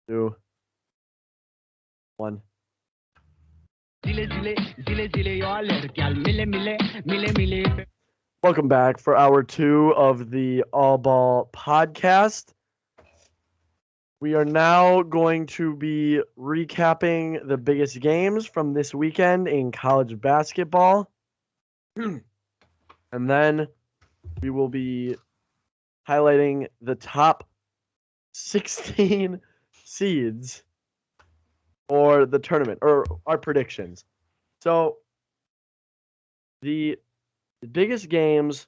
2, 1. Welcome back for hour 2 of the All Ball podcast. We are now going to be recapping the biggest games from this weekend in college basketball. And then we will be highlighting the top 16 seeds for the tournament, or our predictions. So the biggest games,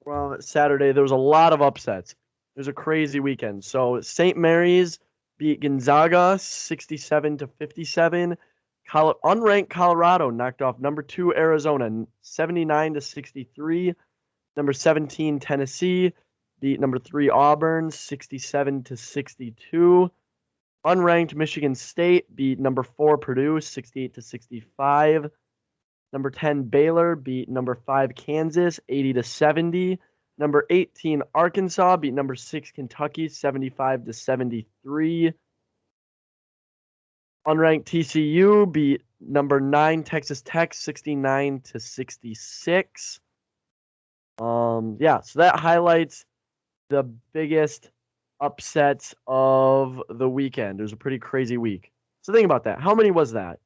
well, Saturday, there was a lot of upsets. It was a crazy weekend. So St. Mary's beat Gonzaga 67-57. Unranked Colorado knocked off number 2 Arizona 79-63. Number 17 Tennessee beat number 3 Auburn 67-62. Unranked Michigan State beat number 4 Purdue 68-65. Number 10 Baylor beat number 5 Kansas 80-70. Number 18 Arkansas beat number 6 Kentucky 75-73. Unranked TCU beat number 9 Texas Tech 69-66. So that highlights the biggest upsets of the weekend. It was a pretty crazy week. So think about that. How many was that?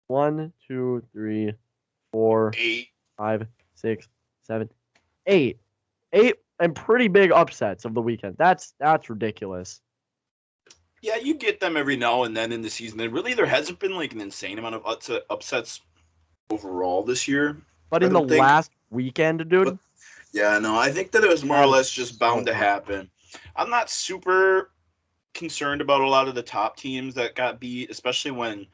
1, 2, 3, 4, 8, 5, 6, 7, 8. 8 and pretty big upsets of the weekend. That's ridiculous. Yeah, you get them every now and then in the season. And really, there hasn't been like an insane amount of upsets overall this year. But in the last weekend, dude. Yeah, no, I think that it was more or less just bound to happen. I'm not super concerned about a lot of the top teams that got beat, especially when,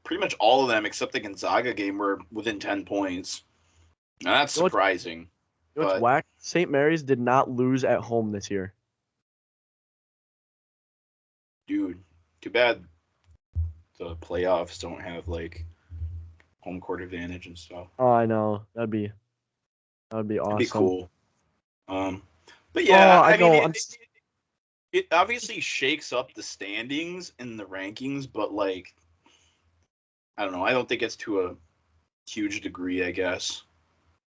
pretty much all of them except the Gonzaga game were within 10 points. Now, that's surprising. What's whack? St. Mary's did not lose at home this year. Dude, too bad the playoffs don't have like home court advantage and stuff. Oh, I know. That'd be awesome. That'd be cool. But yeah, it obviously shakes up the standings and the rankings, but like, I don't know. I don't think it's to a huge degree, I guess.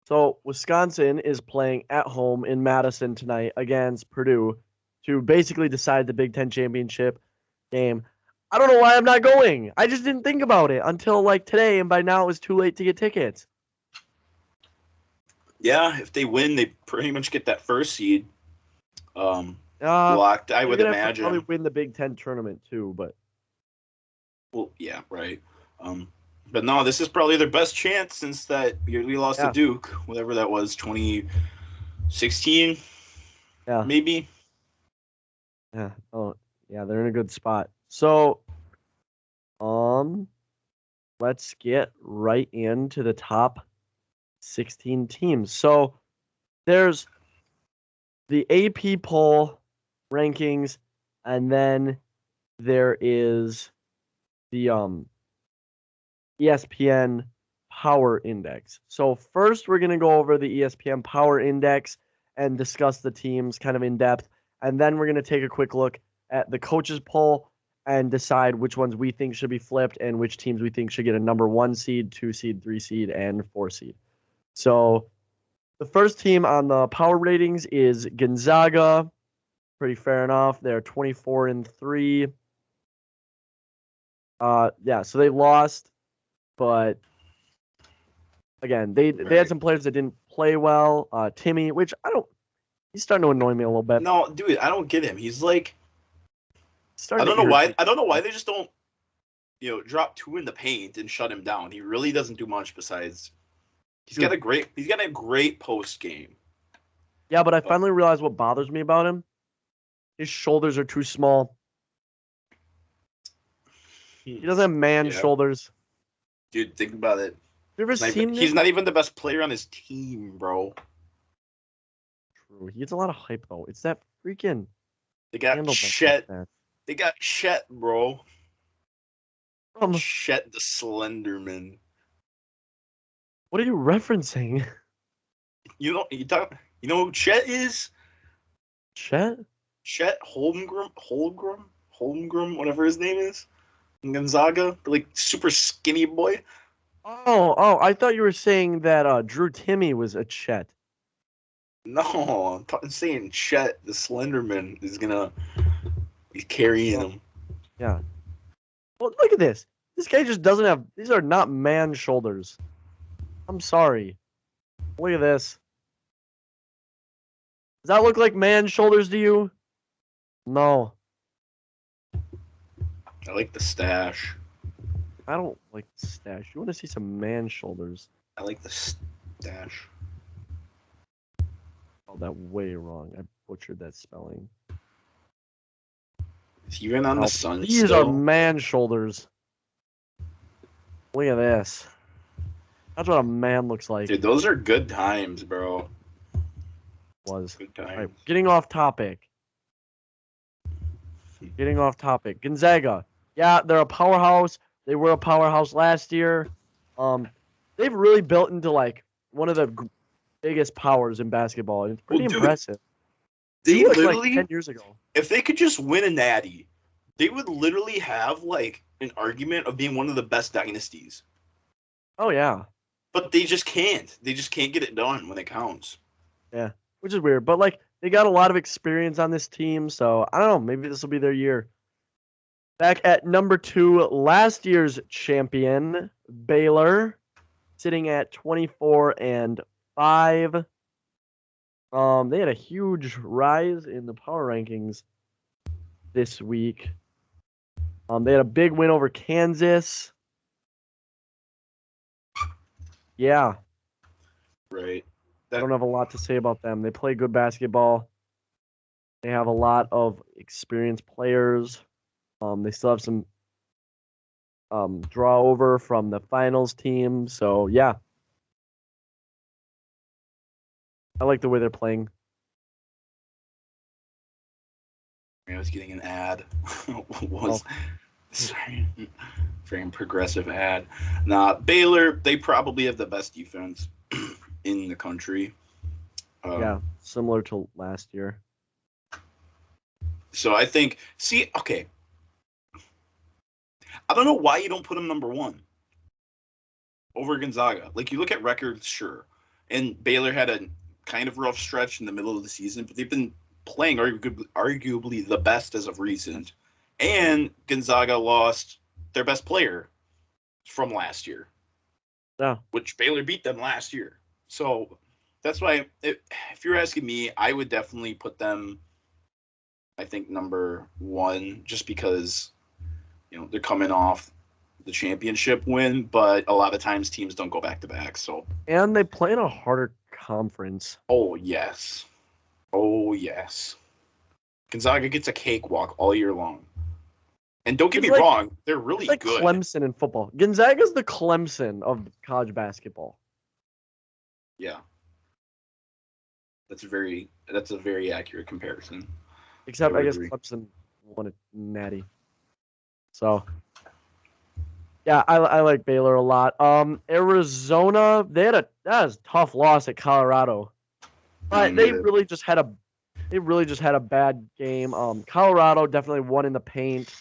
So Wisconsin is playing at home in Madison tonight against Purdue to basically decide the Big Ten championship game. I don't know why I'm not going. I just didn't think about it until like today, and by now it was too late to get tickets. Yeah, if they win, they pretty much get that first seed locked. I would imagine. Probably win the Big Ten tournament too, but. Well, yeah, right. But no, this is probably their best chance since that year we lost to Duke, whatever that was, 2016. Yeah, maybe. Yeah. Oh, yeah. They're in a good spot. So, let's get right into the top 16 teams. So, there's the AP poll rankings, and then there is the ESPN Power Index. So first, we're going to go over the ESPN Power Index and discuss the teams kind of in depth. And then we're going to take a quick look at the coaches poll and decide which ones we think should be flipped and which teams we think should get a number 1 seed, 2 seed, 3 seed, and 4 seed. So the first team on the power ratings is Gonzaga. Pretty fair enough. They're 24-3. So they lost. But again, they had some players that didn't play well. Timmy, which he's starting to annoy me a little bit. No, dude, I don't get him. He's like, I don't know why they just don't, drop 2 in the paint and shut him down. He really doesn't do much besides. He's got a great post game. Yeah, but I finally realized what bothers me about him. His shoulders are too small. He doesn't have man shoulders. Dude, think about it. You ever seen him? He's not even the best player on his team, bro. True. He gets a lot of hype, though. It's that freaking... They got Chet. They got Chet, bro. Chet the Slenderman. What are you referencing? You know who Chet is? Chet? Chet Holmgren? Holmgren, whatever his name is, Gonzaga, the, like super skinny boy. Oh, I thought you were saying that Drew Timmy was a Chet. No, I'm saying Chet, the Slenderman, is gonna be carrying him. Yeah. Well, look at this. This guy just doesn't have. These are not man shoulders. I'm sorry. Look at this. Does that look like man shoulders to you? No. I like the stash. I don't like the stash. You want to see some man shoulders? I like the stash. Oh, that way wrong. I butchered that spelling. Even on the Suns. These are man shoulders. Look at this. That's what a man looks like. Dude, those are good times, bro. Was. Good times. All right, getting off topic. Gonzaga. Yeah, they're a powerhouse. They were a powerhouse last year. They've really built into like one of the biggest powers in basketball. It's pretty impressive. They literally, like 10 years ago. If they could just win a natty, they would literally have like an argument of being one of the best dynasties. Oh yeah. But they just can't. They just can't get it done when it counts. Yeah, which is weird. But like they got a lot of experience on this team, so I don't know. Maybe this will be their year. Back at number 2, last year's champion, Baylor, sitting at 24-5. They had a huge rise in the power rankings this week. They had a big win over Kansas. Yeah. Right. I don't have a lot to say about them. They play good basketball. They have a lot of experienced players. They still have some draw over from the finals team. So, yeah. I like the way they're playing. I was getting an ad. Sorry. Very progressive ad. Nah, Baylor, they probably have the best defense in the country. Yeah, similar to last year. So I think, okay. I don't know why you don't put them number 1 over Gonzaga. Like, you look at records, sure. And Baylor had a kind of rough stretch in the middle of the season, but they've been playing arguably the best as of recent. And Gonzaga lost their best player from last year. Yeah. Which Baylor beat them last year. So that's why, if you're asking me, I would definitely put them, I think, number 1, just because, they're coming off the championship win, but a lot of times teams don't go back-to-back. So. And they play in a harder conference. Oh, yes. Gonzaga gets a cakewalk all year long. And don't get me wrong, they're really good. It's like Clemson in football. Gonzaga's the Clemson of college basketball. Yeah. That's a very accurate comparison. Except I guess Clemson won a natty. So yeah, I like Baylor a lot. Arizona, that was a tough loss at Colorado. But they really just had a bad game. Colorado definitely won in the paint.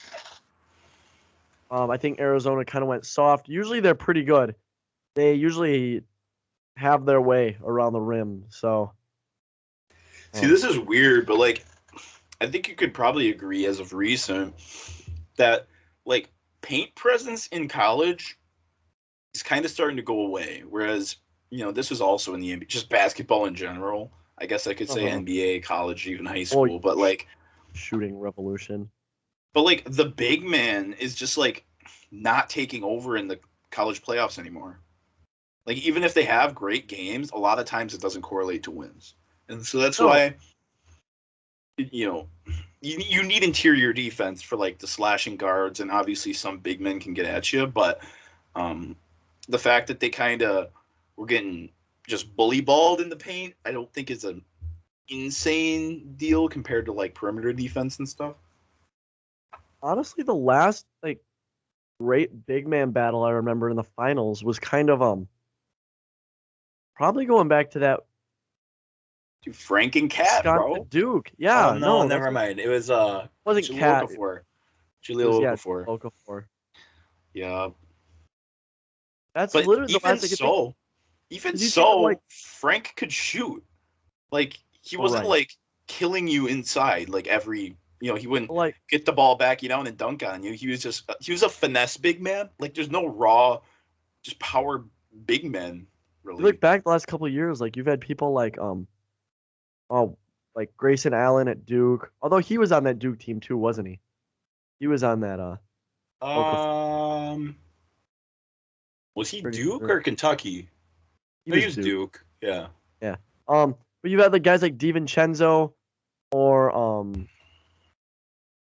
I think Arizona kind of went soft. Usually they're pretty good. They usually have their way around the rim. So, see, this is weird, but like, I think you could probably agree as of recent that like paint presence in college is kind of starting to go away. Whereas, this was also in the NBA, just basketball in general. I guess I could say NBA, college, even high school, but like shooting revolution. But like the big man is just like not taking over in the college playoffs anymore. Like, even if they have great games, a lot of times it doesn't correlate to wins. And so that's why, you need interior defense for like the slashing guards, and obviously some big men can get at you. But the fact that they kind of were getting just bully balled in the paint, I don't think is an insane deal compared to like perimeter defense and stuff. Honestly, the last like great big man battle I remember in the finals was kind of probably going back to that. Dude, Frank and Cat, bro. Duke. Yeah. Oh, no, never mind. It was wasn't Cat. Jahlil Yeah, Okafor. Okafor. Yeah. That's But literally the even last I could think. so, even Did you see them, so, like, Frank could shoot. Like he oh, wasn't right. like killing you inside like every he wouldn't Like, get the ball back and dunk on you. He was a finesse big man. Like there's no raw just power big men you look really. back the last couple of years, like you've had people like oh, like Grayson Allen at Duke. Although he was on that Duke team too, wasn't he? He was on that Okafor, Um was he pretty Duke sure. or Kentucky? He No, he was was Duke. Duke. Yeah. Yeah. But you've had like guys like DiVincenzo or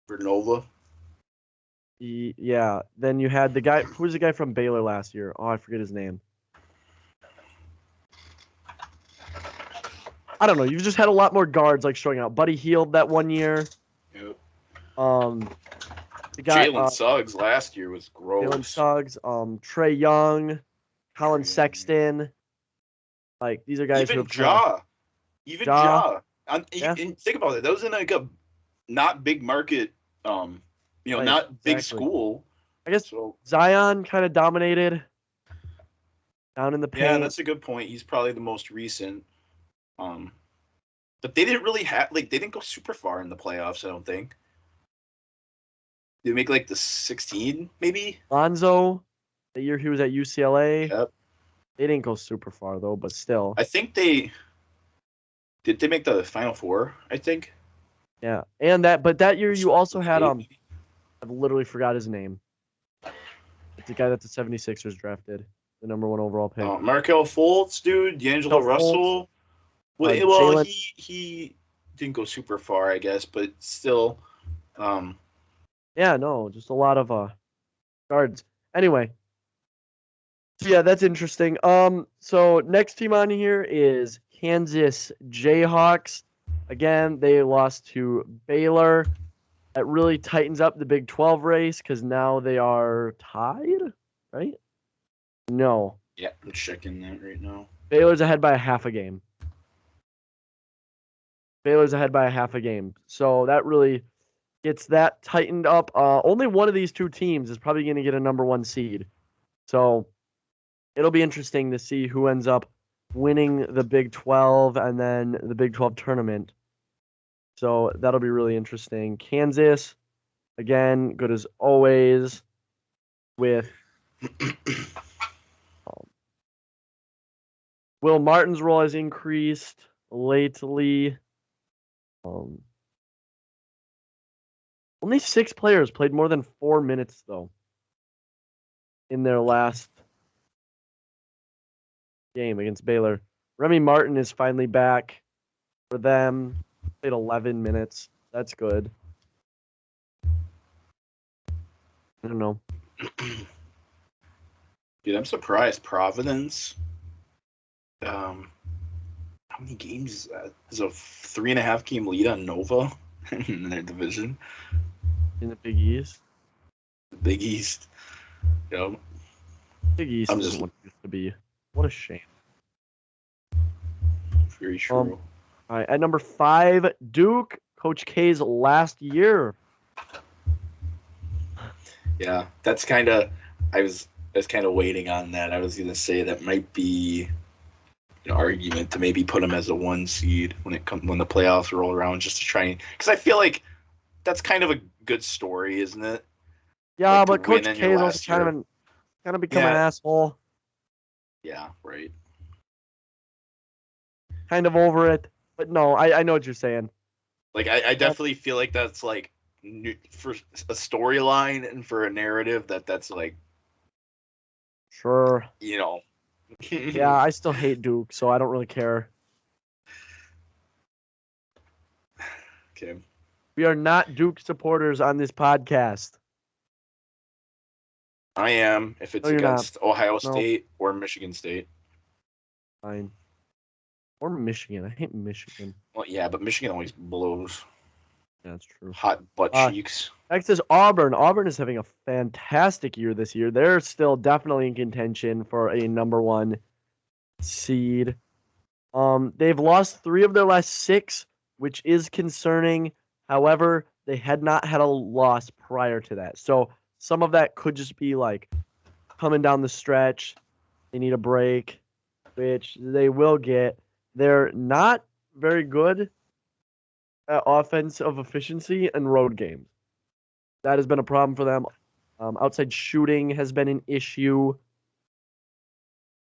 Vernova. yeah. Then you had the guy who was the guy from Baylor last year. Oh, I forget his name. I don't know. You've just had a lot more guards like showing out. Buddy Hield that one year. Yep. The guy Jalen Suggs last year was gross. Jalen Suggs, Trae Young, Colin Sexton. Like these are guys who Even have Ja. Even Ja. Ja. And think about it. That was in like a not big market, Right, not big exactly. school. I guess So Zion kind of dominated down in the paint. yeah, that's a good point. He's probably the most recent. But they didn't really have they didn't go super far in the playoffs. I don't think they make like the 16 maybe. Lonzo, the year he was at UCLA. Yep. They didn't go super far though, but still. I think they make the Final Four. I think. Yeah, and that year you also had Eight. I've literally forgot his name. It's the guy that the 76ers drafted, the number 1 overall pick. Markelle Fultz, dude, D'Angelo Russell. Well, Jalen. he didn't go super far, I guess, but still. Yeah, no, just a lot of guards. Anyway, so yeah, that's interesting. So next team on here is Kansas Jayhawks. Again, they lost to Baylor. That really tightens up the Big 12 race because now they are tied, right? No. Yeah, I'm checking that right now. Baylor's ahead by a half a game. So that really gets that tightened up. Only one of these two teams is probably going to get a number 1 seed. So it'll be interesting to see who ends up winning the Big 12 and then the Big 12 tournament. So that'll be really interesting. Kansas, again, good as always with Will Martin's role has increased lately. Only 6 players played more than 4 minutes, though, in their last game against Baylor. Remy Martin is finally back for them. Played 11 minutes. That's good. I don't know. Dude, I'm surprised. Providence. How many games is that? Is a 3.5 game lead on Nova in their division. In the Big East. The Big East. Yep. Big East isn't what it used to be. What a shame. Very true. All right, at number 5, Duke, Coach K's last year. Yeah, that's kind of. I was kind of waiting on that. I was gonna say that might be an argument to maybe put him as a 1 seed when the playoffs roll around, just to try and because I feel like that's kind of a good story, isn't it? Yeah, Like, but Coach K is also kind of become an asshole. Yeah, right. Kind of over it, but no, I know what you're saying. Like I definitely feel like that's like for a storyline and for a narrative that's like Sure. Yeah, I still hate Duke, so I don't really care. Okay. We are not Duke supporters on this podcast. I am if it's against Ohio State or Michigan State. Fine. Or Michigan. I hate Michigan. Well, yeah, but Michigan always blows. Yeah, that's true. Hot butt cheeks. Next is Auburn. Auburn is having a fantastic year this year. They're still definitely in contention for a number 1 seed. They've lost 3 of their last 6, which is concerning. However, they had not had a loss prior to that. So some of that could just be like coming down the stretch. They need a break, which they will get. They're not very good at offensive efficiency in road games. That has been a problem for them. Outside shooting has been an issue.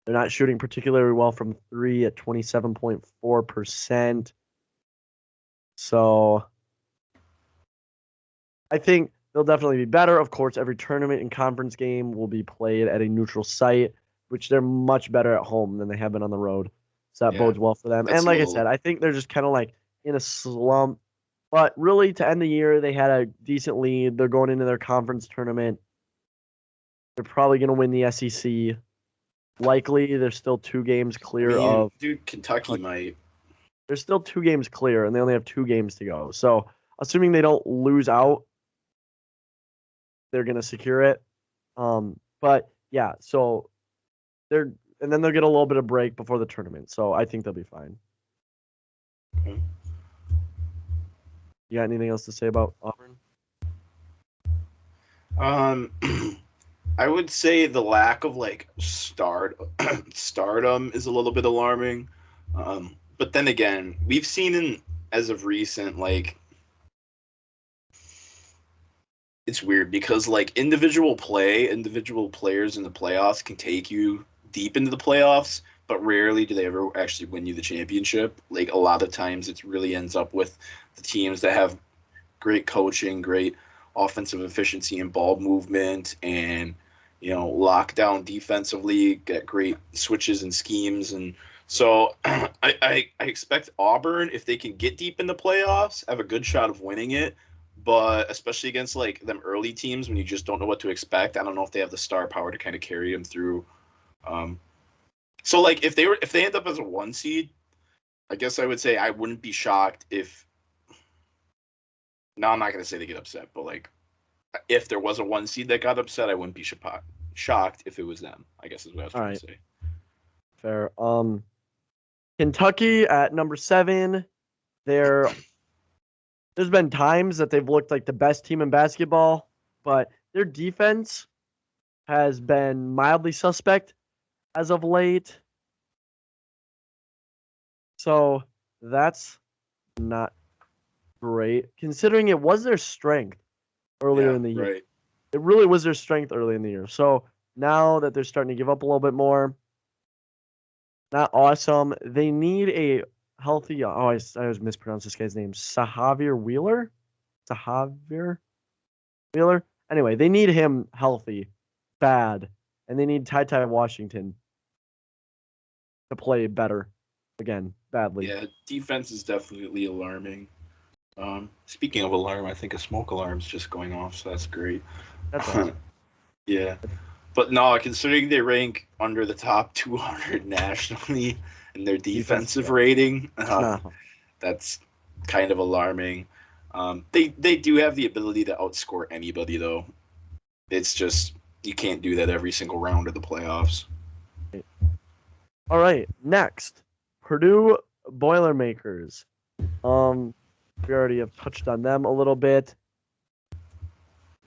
They're not shooting particularly well from three at 27.4%. So I think they'll definitely be better. Of course, every tournament and conference game will be played at a neutral site, which they're much better at home than they have been on the road. So that bodes well for them. And like I said, I think they're just kind of like in a slump. But really, to end the year, they had a decent lead. They're going into their conference tournament. They're probably going to win the SEC. Likely, they're still 2 games clear of. Dude, Kentucky might. They're still 2 games clear, and they only have 2 games to go. So, assuming they don't lose out, they're going to secure it. But yeah, so and then they'll get a little bit of break before the tournament. So I think they'll be fine. Okay. You got anything else to say about Auburn? I would say the lack of like stardom is a little bit alarming. But then again, we've seen as of recent, like, it's weird because like individual players in the playoffs can take you deep into the playoffs, but rarely do they ever actually win you the championship. Like a lot of times it really ends up with the teams that have great coaching, great offensive efficiency and ball movement, and lockdown defensively, get great switches and schemes. And so I expect Auburn, if they can get deep in the playoffs, have a good shot of winning it. But especially against like them early teams when you just don't know what to expect, I don't know if they have the star power to kind of carry them through. So like if they end up as a 1 seed, I guess I would say I wouldn't be shocked if. No, I'm not going to say they get upset, but like if there was a 1 seed that got upset, I wouldn't be shocked if it was them, I guess is what I was trying to say. Fair. Kentucky at number 7. There's been times that they've looked like the best team in basketball, but their defense has been mildly suspect as of late. So that's not great, considering it was their strength earlier in the year. Right. It really was their strength early in the year. So now that they're starting to give up a little bit more, not awesome. They need a healthy. I always mispronounce this guy's name. Sahavier Wheeler. Anyway, they need him healthy, bad, and they need Ty Washington to play better again, badly. Yeah, defense is definitely alarming. Speaking of alarm, I think a smoke alarm's just going off, so that's great. That's awesome. Yeah. But no, considering they rank under the top 200 nationally in their defensive rating, that's kind of alarming. They do have the ability to outscore anybody, though. It's just you can't do that every single round of the playoffs. All right, next, Purdue Boilermakers. We already have touched on them a little bit.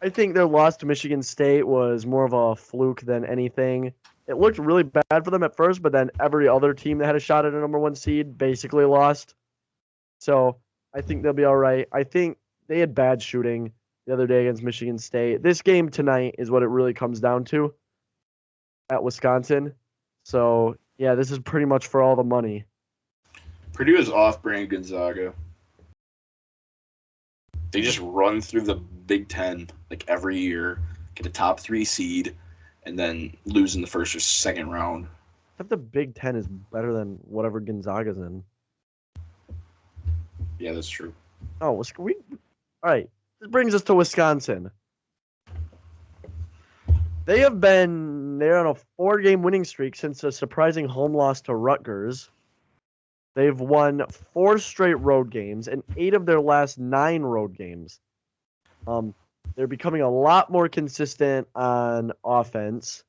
I think their loss to Michigan State was more of a fluke than anything. It looked really bad for them at first, but then every other team that had a shot at a number 1 seed basically lost. So I think they'll be all right. I think they had bad shooting the other day against Michigan State. This game tonight is what it really comes down to at Wisconsin. So, yeah, this is pretty much for all the money. Purdue is off-brand Gonzaga. They just run through the Big Ten like every year, get a top 3 seed, and then lose in the first or second round. Except the Big Ten is better than whatever Gonzaga's in. Yeah, that's true. Oh, all right. This brings us to Wisconsin. They're on a 4-game winning streak since a surprising home loss to Rutgers. They've won 4 straight road games and 8 of their last 9 road games. They're becoming a lot more consistent on offense,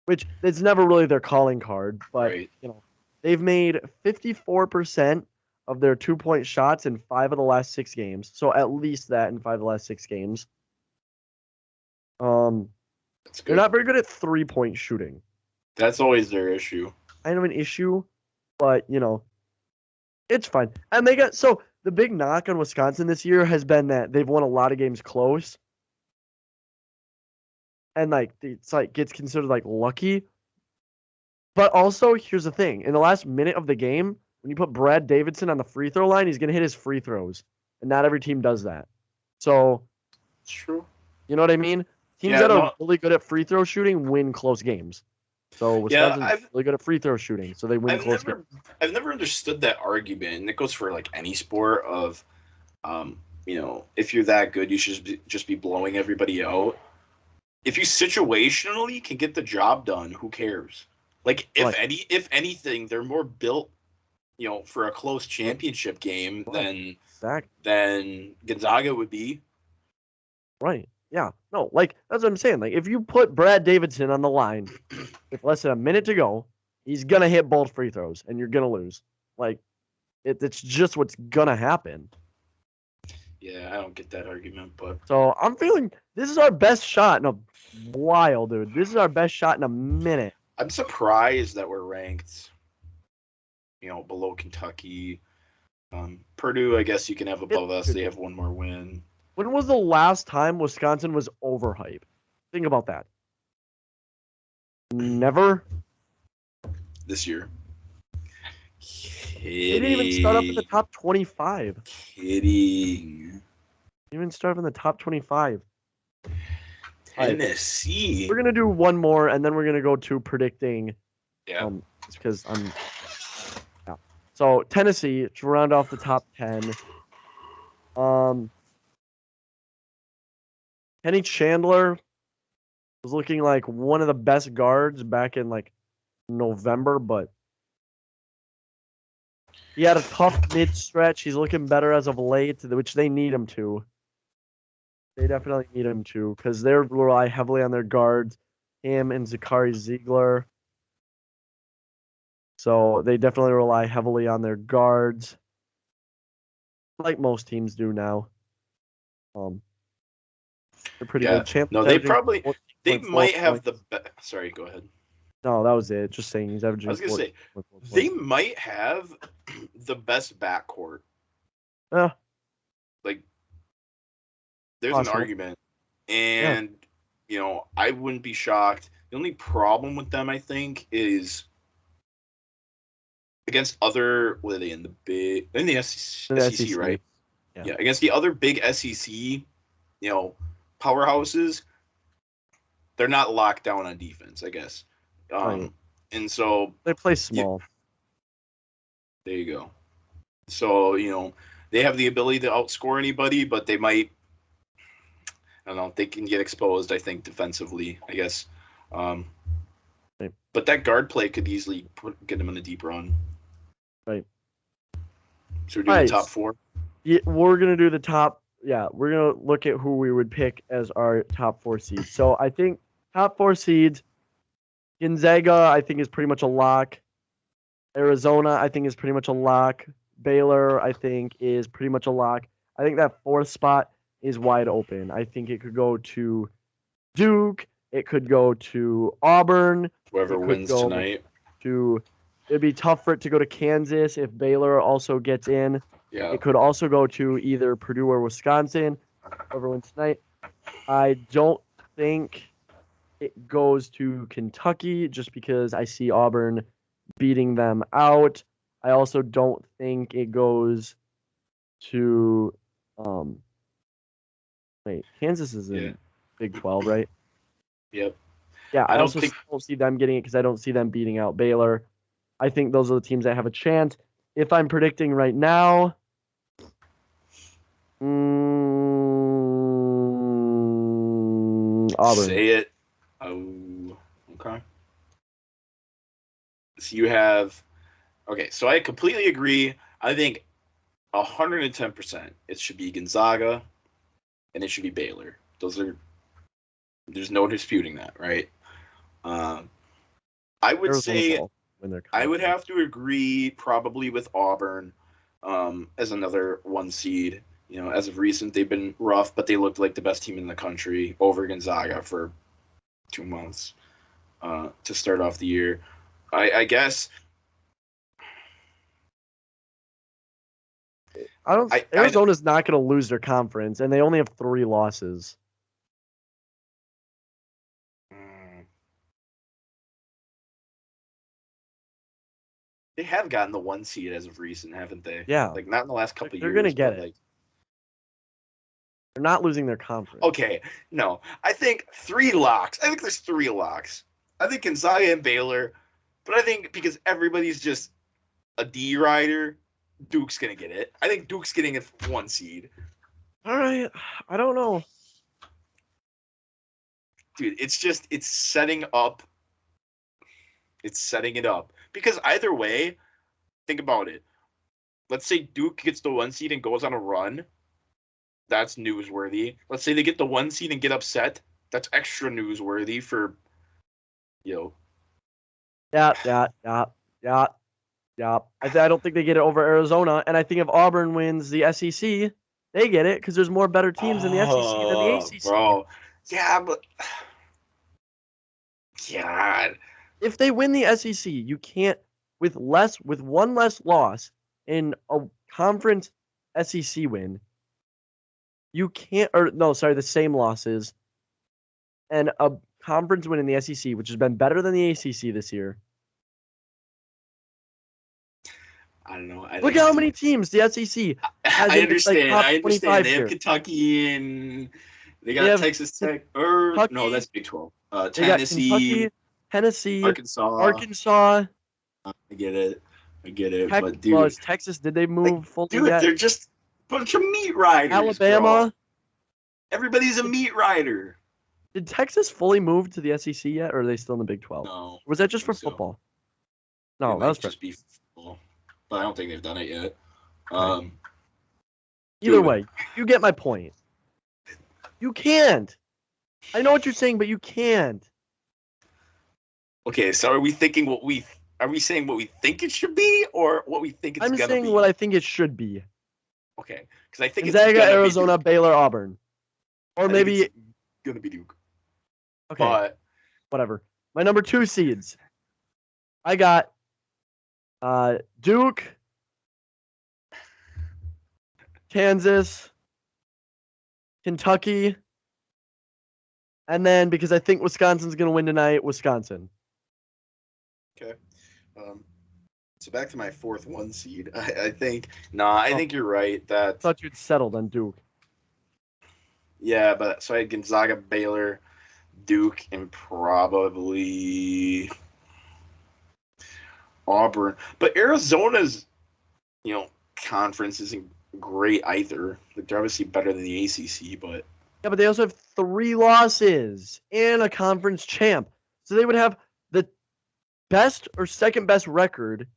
which is never really their calling card. But they've made 54% of their 2-point shots in 5 of the last 6 games. So at least that in 5 of the last 6 games. That's They're good. not very good at 3-point shooting. That's always their issue. Kind of an issue, but it's fine. And the big knock on Wisconsin this year has been that they've won a lot of games close. And it's gets considered lucky. But also, here's the thing. In the last minute of the game, when you put Brad Davidson on the free throw line, he's gonna hit his free throws. And not every team does that. So It's true. you know what I mean? Teams that are really good at free throw shooting win close games. So Wisconsin's really good at free throw shooting, so they win close games. I've never understood that argument, and it goes for any sport of, if you're that good, you should just be blowing everybody out. If you situationally can get the job done, who cares? If anything, they're more built, for a close championship game than Gonzaga would be. Right. Yeah. No, that's what I'm saying. If you put Brad Davidson on the line with less than a minute to go, he's gonna hit both free throws, and you're gonna lose. It's just what's gonna happen. Yeah, I don't get that argument, but so I'm feeling this is our best shot in a while, dude. This is our best shot in a minute. I'm surprised that we're ranked, below Kentucky. Purdue, I guess you can have above us. They have one more win. When was the last time Wisconsin was overhyped? Think about that. Never. This year. They didn't even start up in the top 25. Kidding. They didn't even start up in the top 25. Tennessee. Right. We're gonna do one more, and then we're gonna go to predicting. Yeah. Because I'm. Yeah. So Tennessee to round off the top 10. Kenny Chandler was looking like one of the best guards back in November, but he had a tough mid-stretch. He's looking better as of late, which they need him to. They definitely need him to because they rely heavily on their guards, him and Zachary Ziegler. So they definitely rely heavily on their guards, like most teams do now. They're pretty good. No, they might have the best. Sorry, go ahead. No, that was it. Just saying he's averaging. I was gonna say they might have the best backcourt. Yeah. There's an argument, and I wouldn't be shocked. The only problem with them, I think, is against other. What are they in the SEC, right? Yeah, against the other big SEC, powerhouses. They're not locked down on defense, I guess. And so they play small. There you go. So, they have the ability to outscore anybody, but they might, I don't know, they can get exposed, I think, defensively, I guess. But that guard play could easily get them in a deep run. Right. So we're doing the top 4? Yeah, we're going to do the top. Yeah, we're going to look at who we would pick as our top 4 seeds. So I think top 4 seeds, Gonzaga, I think, is pretty much a lock. Arizona, I think, is pretty much a lock. Baylor, I think, is pretty much a lock. I think that 4th spot is wide open. I think it could go to Duke. It could go to Auburn. Whoever wins tonight. It'd be tough for it to go to Kansas if Baylor also gets in. Yeah. It could also go to either Purdue or Wisconsin. Whoever wins tonight. I don't think it goes to Kentucky just because I see Auburn beating them out. I also don't think it goes to Kansas is in Big 12, right? Yep. Yeah, I also don't see them getting it because I don't see them beating out Baylor. I think those are the teams that have a chance. If I'm predicting right now, Auburn. Say it. Oh, okay. So you have, so I completely agree. I think 110% it should be Gonzaga and it should be Baylor. There's no disputing that, right? I would say I would have to agree probably with Auburn. as another 1 seed. As of recent, they've been rough, but they looked like the best team in the country over Gonzaga for 2 months to start off the year. I guess. Arizona's not going to lose their conference, and they only have 3 losses. They have gotten the 1 seed as of recent, haven't they? Yeah. Like, not in the last couple of years. They're going to get it. They're not losing their conference. Okay, no. I think 3 locks. I think there's 3 locks. I think Gonzaga and Baylor, but I think because everybody's just a D rider, Duke's going to get it. I think Duke's getting a 1 seed. All right. I don't know. Dude, it's setting up. It's setting it up. Because either way, think about it. Let's say Duke gets the 1 seed and goes on a run. That's newsworthy. Let's say they get the 1 seed and get upset. That's extra newsworthy for, Yeah. I don't think they get it over Arizona. And I think if Auburn wins the SEC, they get it because there's more better teams in the SEC than the ACC. Bro. Yeah, but God. If they win the SEC, you can't with one less loss in a conference SEC win. You can't, the same losses and a conference win in the SEC, which has been better than the ACC this year. I don't know. Look at how many teams the SEC has. I understand. Like, I understand. They have here. Kentucky and they got Texas Tech. No, that's Big 12. Tennessee. Kentucky, Tennessee, Arkansas. I get it. But dude, well, Texas. Did they move fully yet? They're just a bunch of meat riders. Alabama. Bro. Everybody's a meat rider. Did Texas fully move to the SEC yet, or are they still in the Big 12? No. Was that just for football? No, that was just be football. But I don't think they've done it yet. Either way, you get my point. You can't. I know what you're saying, but you can't. Okay, so are we saying what we think it should be, or what we think it's gonna be? I'm saying what I think it should be. Okay, because I think Gonzaga, Arizona, Baylor, Auburn, or maybe it's gonna be Duke. Okay, but whatever. My number 2 seeds. I got Duke, Kansas, Kentucky, and then because I think Wisconsin's going to win tonight, Wisconsin. Okay. So back to my 4th 1 seed. I think you're right. I thought you'd settled on Duke. Yeah, but so I had Gonzaga, Baylor, Duke, and probably Auburn. But Arizona's, conference isn't great either. Like, they're obviously better than the ACC, but yeah, but they also have 3 losses and a conference champ, so they would have the best or second best record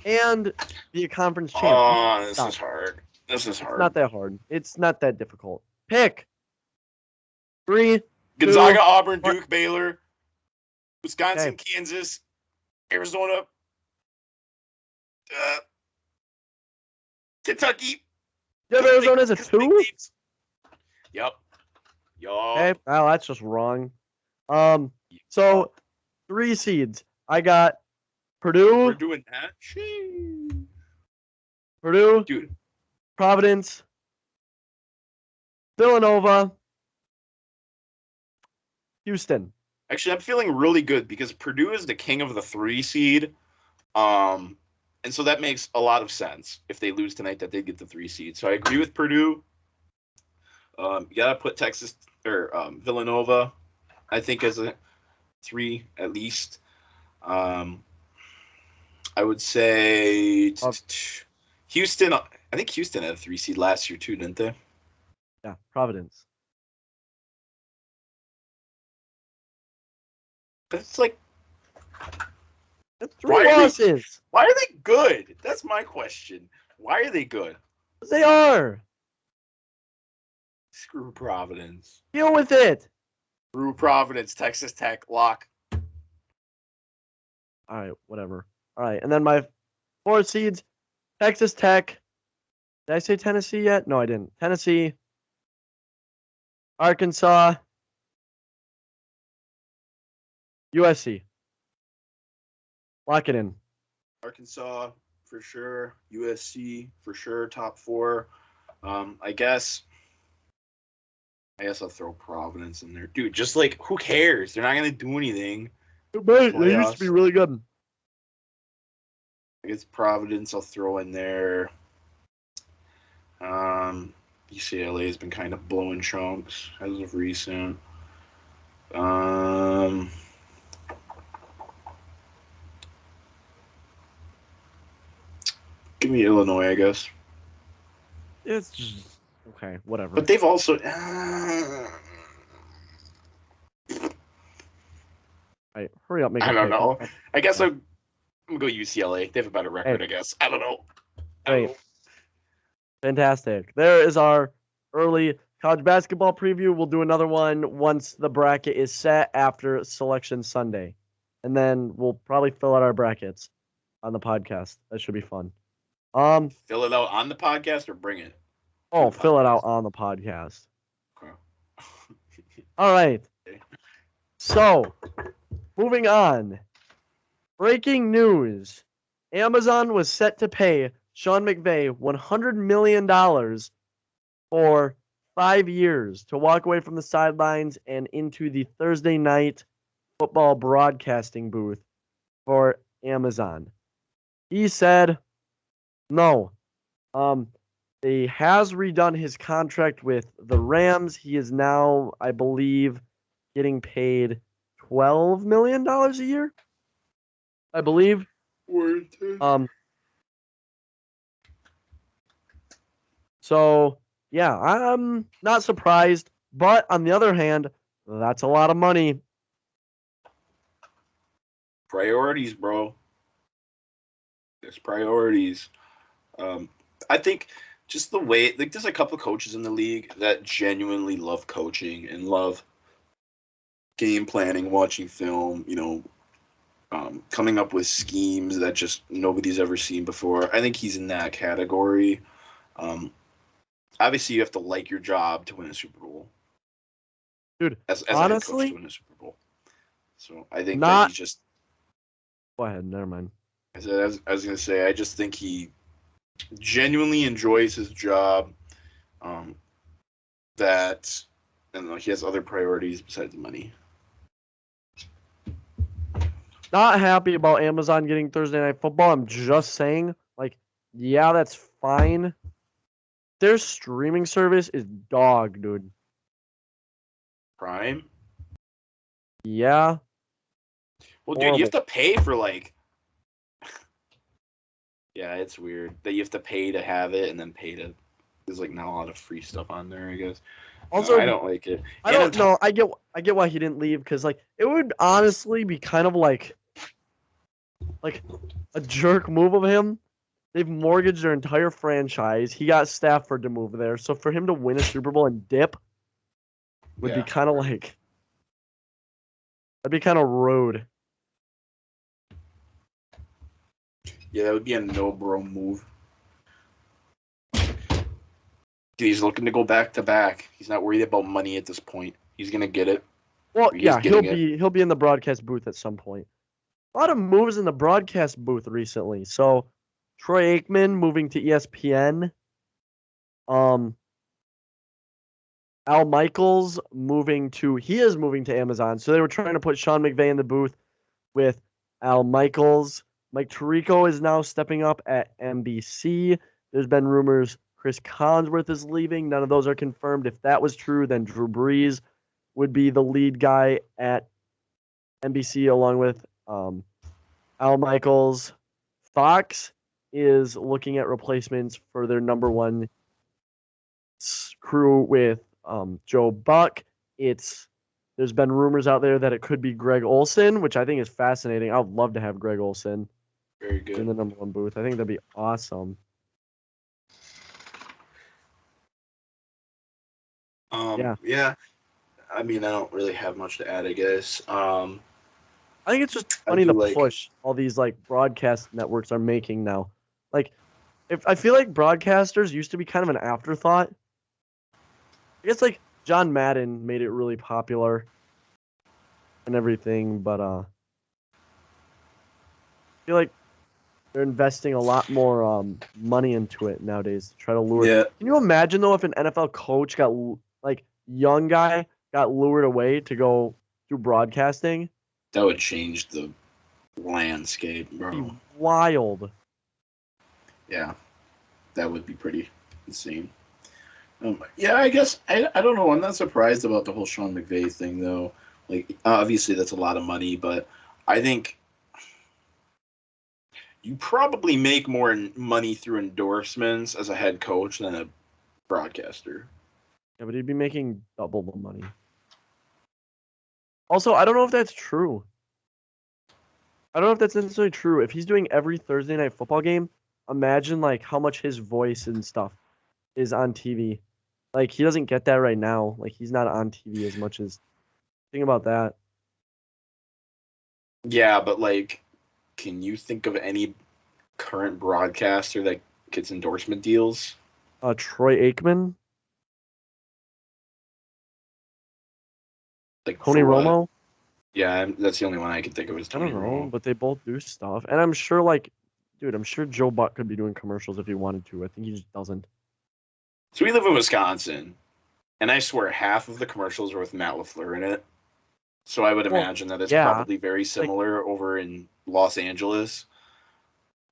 and be a conference champ. Oh, this is hard. It's not that hard. It's not that difficult. Pick 3. Gonzaga, Auburn, Duke, Baylor, Wisconsin, Kansas, Arizona, Kentucky. Yeah, Arizona's a 2? Yep. Okay, well, that's just wrong. So 3 seeds. I got Purdue. We're doing that. Purdue. Dude. Providence. Villanova. Houston. Actually, I'm feeling really good because Purdue is the king of the 3 seed. And so that makes a lot of sense. If they lose tonight, that they get the 3 seed. So I agree with Purdue. You gotta put Texas or Villanova, I think, as a 3 at least. I would say Houston. I think Houston had a 3 seed last year too, didn't they? Yeah, Providence. But it's like that's 3 losses. Why are they good? That's my question. Why are they good? They are. Screw Providence. Deal with it. Screw Providence. Texas Tech lock. All right, whatever. All right, and then my 4 seeds: Texas Tech. Did I say Tennessee yet? No, I didn't. Tennessee, Arkansas, USC. Lock it in. Arkansas for sure. USC for sure. Top 4. I guess I'll throw Providence in there, dude. Just like, who cares? They're not gonna do anything. But they used to be really good. I guess Providence I'll throw in there. UCLA has been kind of blowing chunks as of recent. Give me Illinois, I guess. It's just okay, whatever. But they've also. Right, hurry up, make I a don't pick. know. I guess I'm gonna go UCLA. They have a better record, I guess. I don't know. Great. Fantastic. There is our early college basketball preview. We'll do another one once the bracket is set after Selection Sunday. And then we'll probably fill out our brackets on the podcast. That should be fun. Fill it out on the podcast or bring it? Oh, fill it out on the podcast. Okay. All right. So, moving on. Breaking news. Amazon was set to pay Sean McVay $100 million for 5 years to walk away from the sidelines and into the Thursday night football broadcasting booth for Amazon. He said no. He has redone his contract with the Rams. He is now, I believe, getting paid $12 million a year. I believe. So yeah, I'm not surprised, but on the other hand, that's a lot of money. Priorities, bro. There's priorities. I think just the way, like, there's a couple coaches in the league that genuinely love coaching and love game planning, watching film, coming up with schemes that just nobody's ever seen before. I think he's in that category. Obviously, you have to like your job to win a Super Bowl. Dude, as honestly, a head coach to win a Super Bowl. So I think that he's just. Go ahead, never mind. I was going to say, I just think he genuinely enjoys his job. That, and he has other priorities besides money. Not happy about Amazon getting Thursday Night Football. I'm just saying, yeah, that's fine. Their streaming service is dog, dude. Prime? Yeah. Well, dude, you have to pay for, yeah, it's weird that you have to pay to have it and then pay to. There's not a lot of free stuff on there, I guess. Also, no, I don't like it. I don't know. I get why he didn't leave, because it would honestly be kind of like a jerk move of him. They've mortgaged their entire franchise. He got Stafford to move there, so for him to win a Super Bowl and dip would be kind of that'd be kind of rude. Yeah, that would be a no-bro move. He's looking to go back-to-back. He's not worried about money at this point. He's gonna get it. Well, yeah, he'll be in the broadcast booth at some point. A lot of moves in the broadcast booth recently. So, Troy Aikman moving to ESPN. Al Michaels moving to Amazon. So they were trying to put Sean McVay in the booth with Al Michaels. Mike Tirico is now stepping up at NBC. There's been rumors Chris Collinsworth is leaving. None of those are confirmed. If that was true, then Drew Brees would be the lead guy at NBC along with Al Michaels. Fox is looking at replacements for their number one crew with Joe Buck. There's been rumors out there that it could be Greg Olsen, which I think is fascinating. I would love to have Greg Olsen very good in the number one booth. I think that'd be awesome. Yeah. I mean, I don't really have much to add, I guess. I think it's just funny the push all these broadcast networks are making now. If I feel like broadcasters used to be kind of an afterthought. I guess like John Madden made it really popular and everything, but I feel like they're investing a lot more money into it nowadays to try to lure. Yeah, Can you imagine though if an NFL coach got like young guy got lured away to go do broadcasting? that would change the landscape, Be bro. wild. Yeah, that would be pretty insane. Yeah, I guess I don't know. I'm not surprised about the whole Sean McVay thing, though. Like, obviously, that's a lot of money, but I think you probably make more money through endorsements as a head coach than a broadcaster. Yeah, but he'd be making double the money. Also, I don't know if that's true. I don't know if that's necessarily true. If he's doing every Thursday night football game, imagine like how much his voice and stuff is on TV. Like he doesn't get that right now. Like he's not on TV as much as think about that. Yeah, but like, can you think of any current broadcaster that gets endorsement deals? Troy Aikman, Like Tony for what? Romo. Yeah, that's the only one I can think of is I Tony don't know, Romo. but they both do stuff, and I'm sure like, dude, I'm sure Joe Buck could be doing commercials if he wanted to. I think he just doesn't. So we live in Wisconsin, and I swear half of the commercials are with Matt LaFleur in it. So I would Well, imagine that it's yeah, probably very like similar over in Los Angeles,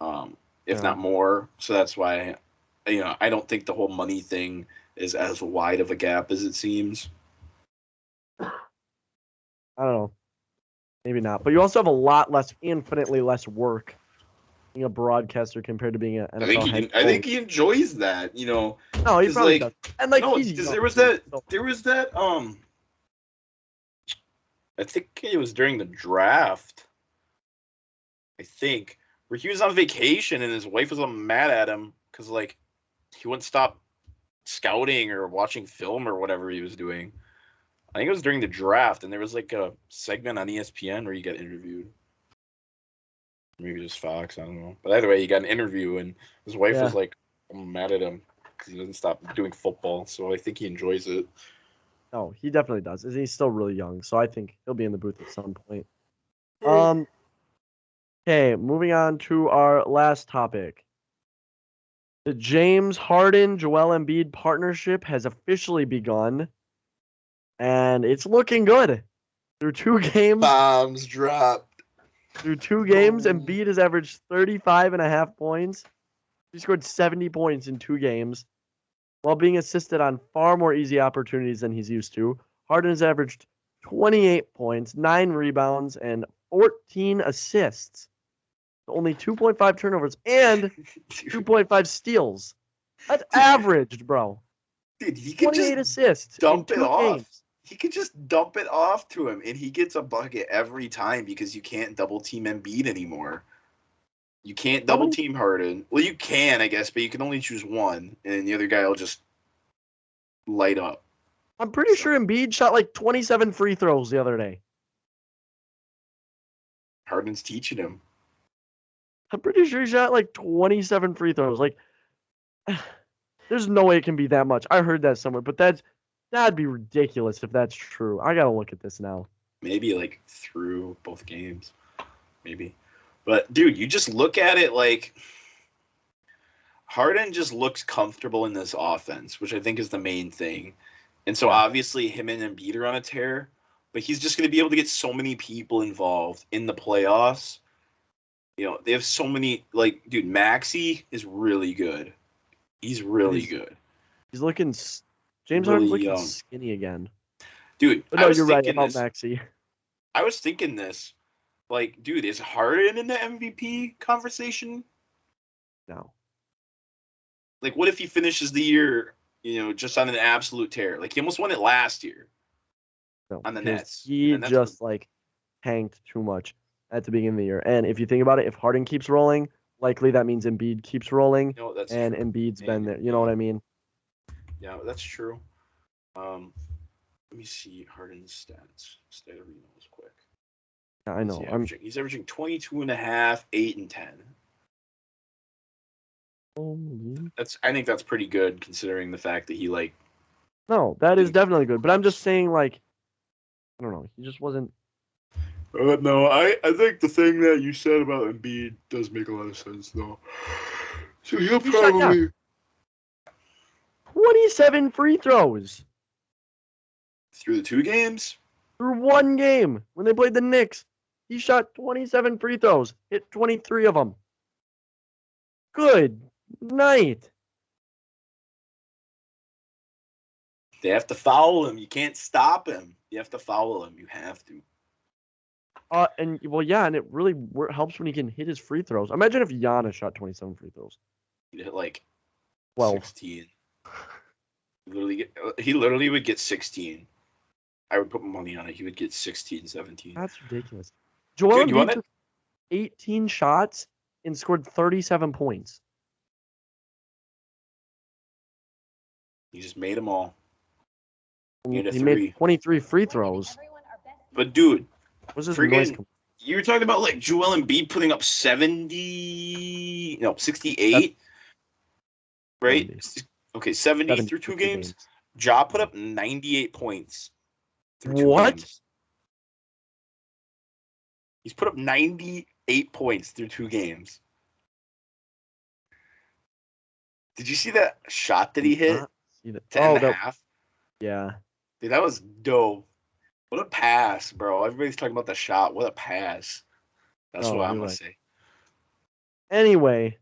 if yeah, not more. So that's why, I don't think the whole money thing is as wide of a gap as it seems. I don't know, maybe not. But you also have a lot less, infinitely less work being a broadcaster compared to being an NFL head I think coach. he enjoys that, No, he because probably does, like and like no, he's because young, dude. So there was that I think it was during the draft. I think where he was on vacation and his wife was all mad at him because like he wouldn't stop scouting or watching film or whatever he was doing. I think it was during the draft, and there was like a segment on ESPN where he got interviewed. Maybe just Fox, I don't know. But either way, he got an interview, and his wife was yeah, like mad at him because he doesn't stop doing football. So I think he enjoys it. no, he definitely does. And he's still really young, so I think he'll be in the booth at some point. Um, okay, moving on to our last topic. The James Harden Joel Embiid partnership has officially begun, and it's looking good. Through two games, Bombs dropped. Boom. Embiid has averaged 35.5 points. He scored 70 points in 2 games, while being assisted on far more easy opportunities than he's used to. Harden has averaged 28 points, 9 rebounds, and 14 assists. Only 2.5 turnovers and 2.5 steals. That's averaged, bro. Dude, he could just 28 assists in dump it two off. games. He could just dump it off to him, and he gets a bucket every time because you can't double team Embiid anymore. You can't How double many? team Harden. Well, you can, I guess, but you can only choose one, and the other guy will just light up. I'm pretty So sure Embiid shot like 27 free throws the other day. Harden's teaching him. I'm pretty sure he shot like 27 free throws. Like, there's no way it can be that much. I heard that somewhere, but that'd be ridiculous if that's true. I gotta look at this now. Maybe like through both games. Maybe. But dude, you just look at it like Harden just looks comfortable in this offense, which I think is the main thing. And so Yeah, obviously him and Embiid are on a tear, but he's just going to be able to get so many people involved in the playoffs. They have so many dude, Maxey is really good. He's but really good. he's looking. James Really Harden's looking young. skinny again. Dude, But no, you're right about Maxi. I was thinking this. Like, dude, is Harden in the MVP conversation? No, Like, what if he finishes the year, just on an absolute tear? Like, he almost won it last year no, on the because Nets. And he then that's what, just like tanked too much at the beginning of the year. And if you think about it, if Harden keeps rolling, likely that means Embiid keeps rolling, that's and true. Embiid's been Maybe. there. You know Yeah. what I mean? Yeah, that's true. Um, Let me see Harden's stats. Stat arena was quick. Yeah, I What's know. he averaging? He's averaging 22 and a half, 8 and 10. I think that's pretty good considering the fact that he like. No, that is definitely good. But I'm just saying, like, I don't know. He just wasn't. No, I think the thing that you said about Embiid does make a lot of sense, though. So he'll probably 27 free throws through the 2 games. through 1 game when they played the Knicks. He shot 27 free throws, hit 23 of them. Good night. They have to foul him. You can't stop him. You have to foul him. You have to. And it really helps when he can hit his free throws. Imagine if Giannis shot 27 free throws. He'd hit like 16. He literally would get 16. I would put money on it. He would get 16, 17. That's ridiculous. Joel Embiid took 18 shots and scored 37 points. He just made them all. He made 23 free throws. But dude, what's this noise? You were talking about like Joel Embiid putting up 68, right? 70. Okay, 70 through 2 games. Ja put up 98 points through 2 games. He's put up 98 points through 2 games. Did you see that shot that he hit? 10.5. Yeah. Dude, that was dope. What a pass, bro. Everybody's talking about the shot. What a pass. That's what I'm going to say. Anyway,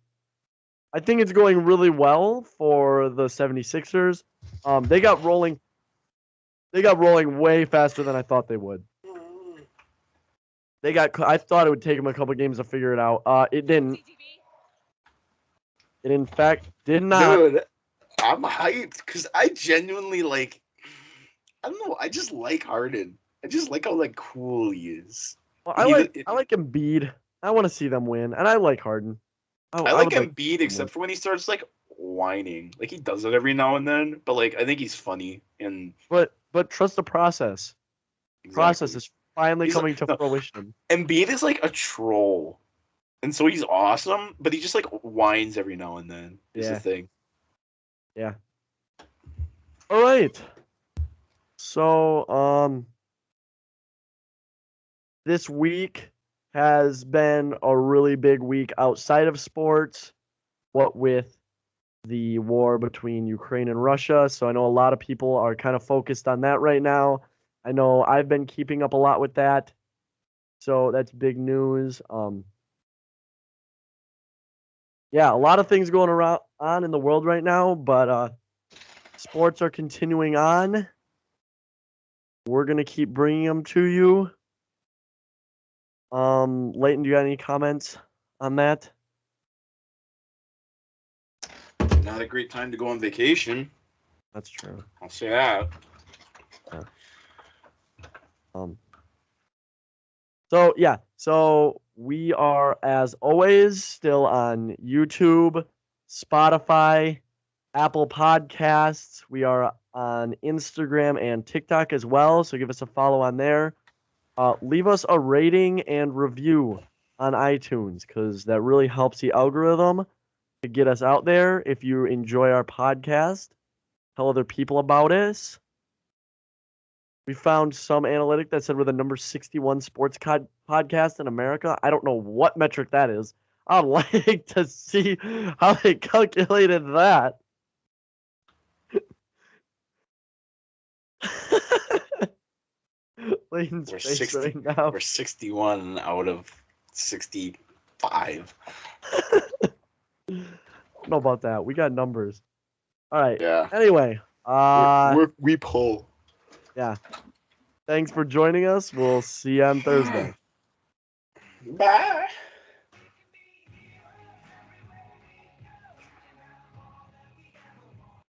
I think it's going really well for the 76ers. They got rolling way faster than I thought they would. I thought it would take them a couple games to figure it out. It didn't. It in fact did not. Dude, I'm hyped because I genuinely like. I don't know. I just like Harden. I just like how like cool he is. Well, I like Embiid. I want to see them win, and I like Harden. I like Embiid except for when he starts like whining. Like he does it every now and then, but like I think he's funny and. But trust the process. Exactly. Process is finally coming to fruition. Embiid is like a troll, and so he's awesome, but he just like whines every now and then. Is the thing. Yeah. All right. So, this week has been a really big week outside of sports, what with the war between Ukraine and Russia. So I know a lot of people are kind of focused on that right now. I know I've been keeping up a lot with that. So that's big news. Yeah, a lot of things going on in the world right now, but sports are continuing on. We're going to keep bringing them to you. Leighton, do you got any comments on that? Not a great time to go on vacation. That's true. I'll say that. Yeah. So we are, as always, still on YouTube, Spotify, Apple Podcasts. We are on Instagram and TikTok as well, so give us a follow on there. Leave us a rating and review on iTunes because that really helps the algorithm to get us out there. If you enjoy our podcast, tell other people about us. We found some analytic that said we're the number 61 sports podcast in America. I don't know what metric that is. I'd like to see how they calculated that. Leighton's face right now. We're 61 out of 65. I don't know about that. We got numbers. All right. Yeah. Anyway, we pull. Yeah. Thanks for joining us. We'll see you on Thursday. Bye.